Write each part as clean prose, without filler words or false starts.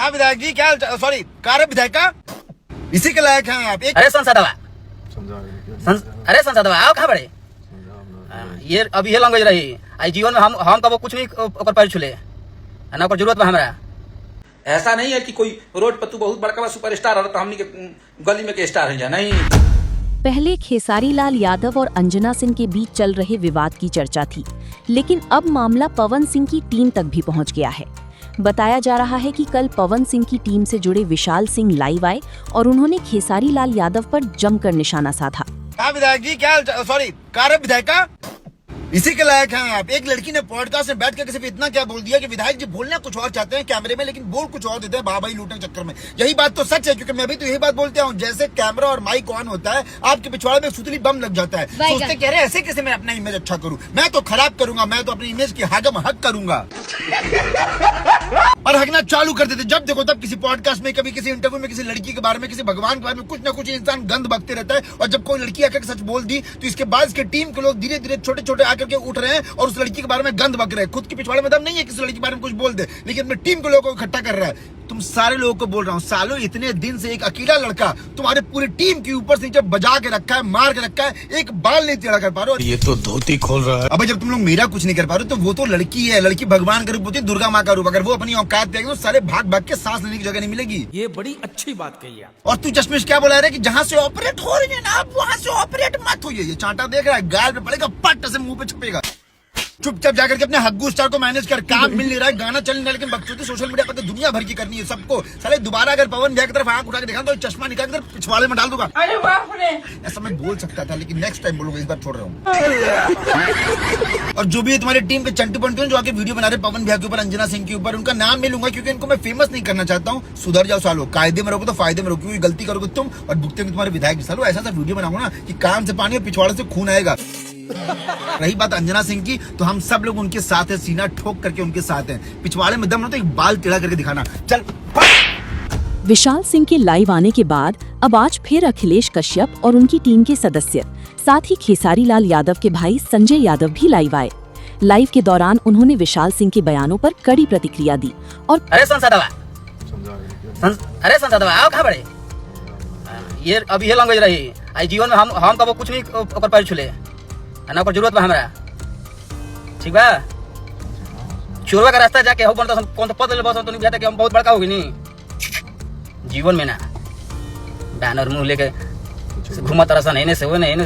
हाँ विधायक जी, क्या सॉरी कार्य विधायक का इसी के लायक हैं आप। अरे संसदवा अरे संसदवा आओ कहाँ बड़े ये अभी ये लैंग्वेज रही आई जीवन में हम कबो कुछ नहीं ओकर पैर छुले ना ओकर जरूरत बा हमरा। ऐसा नहीं है कि कोई रोड पर तू बहुत बड़का सुपरस्टार और हमनी के गली में के स्टार है नहीं। पहले खेसारी लाल यादव और अंजना सिंह के बीच चल रहे विवाद की चर्चा थी, लेकिन अब मामला पवन सिंह की टीम तक भी पहुंच गया है। बताया जा रहा है कि कल पवन सिंह की टीम से जुड़े विशाल सिंह लाइव आए और उन्होंने खेसारी लाल यादव पर जमकर निशाना साधा। हाँ विधायक जी, क्या सॉरी कार्य विधायक का इसी के लायक हैं आप। एक लड़की ने पॉडकास्ट में बैठ कर किसी पे इतना क्या बोल दिया कि विधायक जी बोलना कुछ और चाहते हैं कैमरे में, लेकिन बोल कुछ और देते हैं भाई लूटने के चक्कर में। यही बात तो सच है, क्योंकि मैं भी तो यही बात बोलता हूँ, जैसे कैमरा और माइक ऑन होता है आपके पिछवाड़े में सुतली बम लग जाता है। सोचते कह रहे ऐसे कैसे मैं अपना इमेज अच्छा करूँ, मैं तो खराब करूंगा, मैं तो अपनी इमेज की हगम हक करूंगा और हकना चालू कर देते। जब देखो तब किसी पॉडकास्ट में, कभी किसी इंटरव्यू में किसी लड़की के बारे में, किसी भगवान के बारे में कुछ ना कुछ इंसान गंद बकते रहता है। और जब कोई लड़की आकर सच बोल दी तो इसके बाद इसके टीम के लोग धीरे धीरे छोटे छोटे आकर के उठ रहे हैं और उस लड़की के बारे में गंद बक रहे हैं। खुद के पिछवाड़े में दम नहीं है किसी लड़की के बारे में कुछ बोल दे, लेकिन अपने टीम के लोगों को इकट्ठा कर रहा है। तुम सारे लोगों को बोल रहा हूँ, सालों इतने दिन से एक अकेला लड़का तुम्हारे पूरी टीम के ऊपर से नीचे बजा के रखा है, मार के रखा है, एक बाल नहीं टेढ़ा कर पा रहे हो। ये तो धोती खोल रहा है। अब जब तुम लोग मेरा कुछ नहीं कर पा रहे हो तो वो तो लड़की है, लड़की भगवान का रूप होती है, दुर्गा माँ का रूप। अगर वो अपनी औकात देगी तो सारे भाग भाग के सांस लेने की जगह नहीं मिलेगी। ये बड़ी अच्छी बात कही है। और तू चश्मिश क्या बोला रहे कि जहाँ से ऑपरेट हो रही है ना आप वहाँ से ऑपरेट मत होइए। ये चांटा देख रहा है, गाल पे पड़ेगा, पट से मुंह पे छपेगा। चुपचाप जाकर के अपने हग्गू स्टार को मैनेज कर, काम मिल नहीं रहा है, गाना चल नहीं रहा है, लेकिन बकचोदी सोशल मीडिया पर तो दुनिया भर की करनी है सबको। साले दोबारा अगर पवन भैया की तरफ आंख उठा के देखा तो चश्मा निकाल कर पिछवाड़े में डाल दूंगा। अरे बाप रे, ऐसा मैं बोल सकता था, लेकिन नेक्स्ट टाइम बोलूंगा, इस बार छोड़ रहा हूँ। और जो भी तुम्हारी टीम के चंटू पंटू जो आके वीडियो बना रहे पवन भैया के ऊपर, अंजना सिंह के ऊपर, उनका नाम मैं लूंगा क्योंकि इनको मैं फेमस नहीं करना चाहता हूँ। सुधर जाओ सालो, कायदे में रहोगे तो फायदे में रहोगे, क्योंकि गलती करोगे तुम और भुगतेंगे तुम्हारे विधायक। सालो ऐसा सा वीडियो बनाऊंगा ना कि कान से पानी और पिछवाड़े से खून आएगा। रही बात अंजना सिंह की, तो हम सब लोग उनके साथ हैं, सीना ठोक करके उनके साथ हैं। पिछवाड़े में दम ना तो एक बाल टेढ़ा करके दिखाना। चल। विशाल सिंह के लाइव आने के बाद अब आज फिर अखिलेश कश्यप और उनकी टीम के सदस्य, साथ ही खेसारी लाल यादव के भाई संजय यादव भी लाइव आए। लाइव के दौरान उन्होंने विशाल सिंह के बयानों पर कड़ी प्रतिक्रिया दी और अरे संसदवा आओ कहाँ बड़े ये अभी ये लैंग्वेज रही आई जीवन में हम कबो कुछ नहीं ओकर पैर छुले ना ओकर जरूरत बा हमरा। ठीक बा, चोरवा का रास्ता जाके हो बनता कौन तो पद ले बस तो नहीं कि हम बहुत बड़का होगी नहीं जीवन में ना। बैनर मुंह लेके घुमत रसन एने से ओने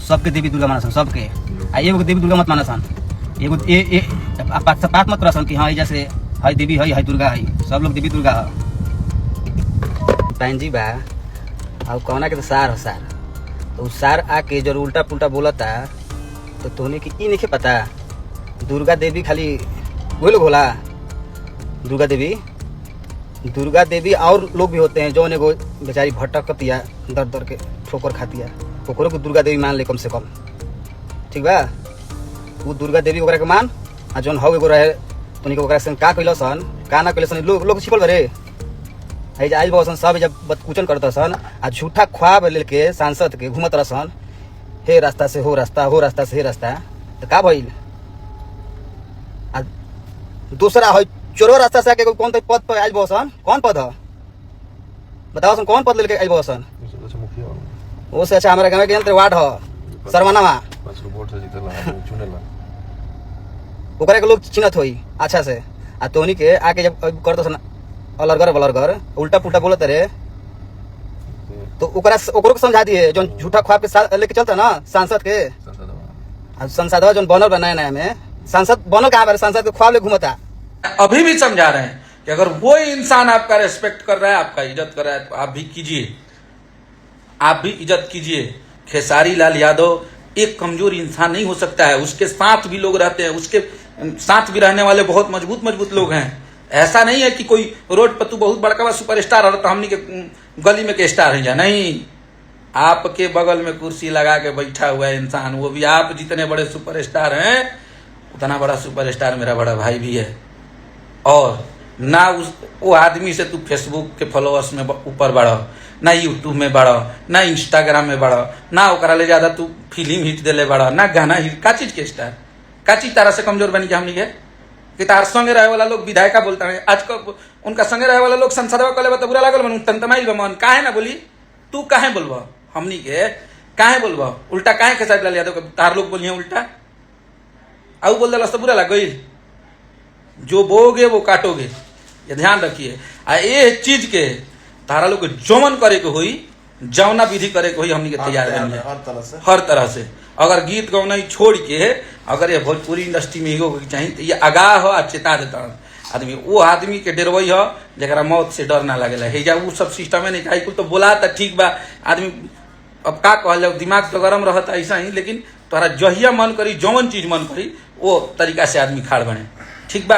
सबके देवी दुर्गा मानसन, सबके आ एगो देवी दुर्गा मत मानसन। एगो ए पक्षपात मत करसन कि हां जैसे हाय देवी हाय दुर्गा हाय, सब लोग देवी दुर्गा है। बहन जी बा अब कहना के तो सार हो सार, तो सार आके जो उल्टा पुल्टा बोलता तो तोने की ई नहीं पता दुर्गा देवी खाली वही लोग होला। दुर्गा देवी और लोग भी होते हैं जो एगो बेचारी भटकतिया दर दर के ठोकर खातिया, ओकरो को दुर्गा देवी मान ले कम से कम। ठीक बा, वो दुर्गा देवी ओकरा के मान आ जौन हौ एगो रहे तोनी के ओकरा संग का कइलसन का ना कइलसन लोग छिपल बरे है। आइल बसन सब जब बतकुचन करता सन आ झूठा ख्वाब लेके सांसद के घूमत रहसन, हे रास्ता से हो रास्ता, हो रास्ता से हे रास्ता, तो का भइल? आ दूसरा है चोरवा रास्ता से आके कौन तो पद पर आइल बसन, कौन पद है बताओ सन, कौन पद लेके आइल बसन? वो से अच्छा हमारे गाँव के यंत्र वार्ड है सरवनावा, ओकरा के लोग चिन्हत होई अच्छा से। आ तोनी के आके जब करता सन अलरगर बलरगर उल्टा पुल्टा बोलत रे तो ओकरो के समझा दिए जो झूठा ख्वाब के लेके चलता ना सांसद के। संसद जो बनल बा नया में, सांसद बनल कहाँ बारे, सांसद के ख्वाब ले घूमता। अभी भी समझा रहे हैं कि अगर वो इंसान आपका रेस्पेक्ट कर रहा है, आपका इज्जत कर रहा है, तो आप भी कीजिए, आप भी इज्जत कीजिए। खेसारी लाल यादव एक कमजोर इंसान नहीं हो सकता है, उसके साथ भी लोग रहते हैं, उसके साथ भी रहने वाले बहुत मजबूत लोग हैं। ऐसा नहीं है कि कोई रोड पर तू बहुत बड़का सुपरस्टार और तो हमनी के गली में के स्टार है नहीं। आपके बगल में कुर्सी लगा के बैठा हुआ है इंसान, वो भी आप जितने बड़े सुपरस्टार हैं उतना बड़ा सुपरस्टार मेरा बड़ा भाई भी है। और ना वो आदमी से तू फेसबुक के फॉलोअर्स में ऊपर बढ़, ना यूट्यूब में बढ़, ना इंस्टाग्राम में बढ़, ना ओकरा ले ज्यादा तू फिल्म हिट दिले बढ़, ना गाना हिट। का चीज के स्टार, का चीज तारा से कमजोर बनी हमनी के? कि तार संगे रहे वाला लोग विधायिका बोलता है आज का उनका संगे रहे वाला लोग संसद में कले तो बुरा लागल मन तंतमाइल बा मन काहे ना बोली तू काहे बोलबा हमनी के काहे बोलबा उल्टा काहे खेसारी लाल यादव के तार लोग बोलिए उल्टा आउ बोल दिला तो बुरा लग गई जो बोगे वो काटोगे ये ध्यान रखिए आ ये चीज के तारा लोग के जोमन करे के हुई जवना विधि करे के हुई हमनी के तैयार बन हर तरह से अगर गीत गौना छोड़ के अगर ये भोजपुरी इंडस्ट्री में ही चाहिए तो ये आगाह हो आ चेता देता आदमी वो आदमी के डरवई हो जरा मौत से डर ना लगेला हेजा वो सब सिस्टम नहीं चाहिए कुल तो बोला तो ठीक बा आदमी अब का कहल जाओ दिमाग तो गरम रहता ऐसा ही लेकिन तोहरा जहिया मन करी जौन चीज मन करी वो तरीका से आदमी खाड़ बने ठीक बा।